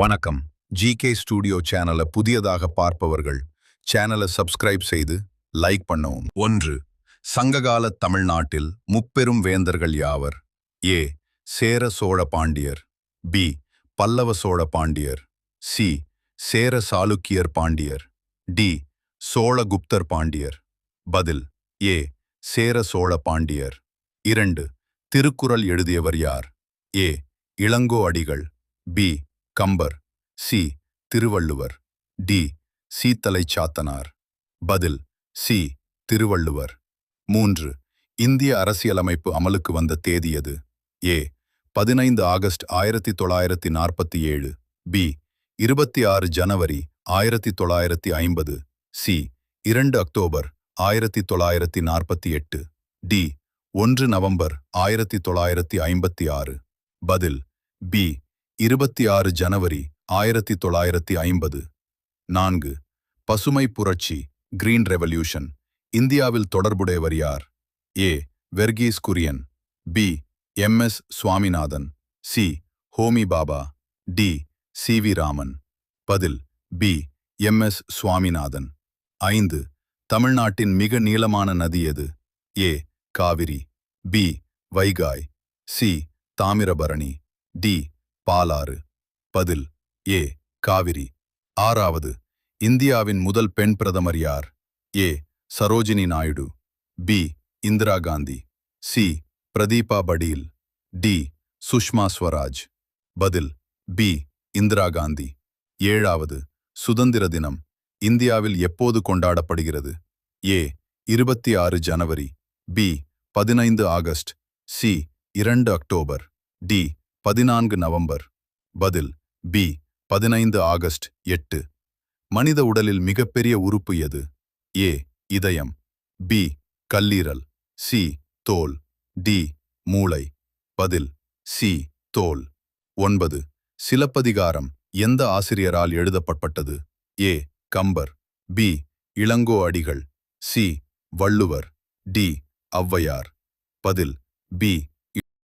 வணக்கம். GK studio சேனலை புதியதாக பார்ப்பவர்கள் சேனலை சப்ஸ்கிரைப் செய்து லைக் பண்ணவும். 1. சங்ககால தமிழ்நாட்டில் முப்பெரும் வேந்தர்கள் யாவர்? ஏ. சேர சோழ பாண்டியர். பி. பல்லவ சோழ பாண்டியர். சி. சேர சாளுக்கியர் பாண்டியர். டி. சோழகுப்தர் பாண்டியர். பதில் ஏ. சேர சோழ பாண்டியர். 2. திருக்குறள் எழுதியவர் யார்? A. Ilango Adigal. B. Kambar. C. Thiruvalluvar. D. Seethalai Sathanar. பதில் சி. திருவள்ளுவர். 3. இந்திய அரசியலமைப்பு அமலுக்கு வந்த தேதி எது? ஏ. 15 ஆகஸ்ட் 1947. பி. 26 ஜனவரி 1950. சி. 2 அக்டோபர் 1948. டி. 1 நவம்பர் 1956. பதில் பி. 26 ஜனவரி 1950. 4. பசுமை புரட்சி கிரீன் ரெவல்யூஷன் இந்தியாவில் தொடர்புடையவர் யார்? A. Verghese Kurien. B. M S. Swaminathan. C. Homi Bhabha. D. C V. Raman. பதில் பி. எம்.எஸ். சுவாமிநாதன். 5. தமிழ்நாட்டின் மிக நீளமான நதி எது? A. Kaveri. B. Vaigai. C. Thamirabarani. D. Palar. பதில் ஏ. காவிரி. 6. இந்தியாவின் முதல் பெண் பிரதமர் யார்? A. Sarojini Naidu. B. Indira Gandhi. C. Pratibha Patil. D. Sushma Swaraj. பதில் பி. இந்திரா காந்தி. 7. சுதந்திர தினம் இந்தியாவில் எப்போது கொண்டாடப்படுகிறது? ஏ. 26 ஜனவரி. B. 15 August. C. 2 October. D. 14 November. பதில் பி. 15 ஆகஸ்ட் 8. மனித உடலில் மிகப்பெரிய உறுப்பு எது? ஏ. இதயம். பி. கல்லீரல். சி. தோல். டி. மூளை. பதில் சி. தோல். 9. சிலப்பதிகாரம் எந்த ஆசிரியரால் எழுதப்பட்டது? ஏ. கம்பர். பி. இளங்கோ அடிகள். சி. வள்ளுவர். டி. ஔவையார். பதில் பி.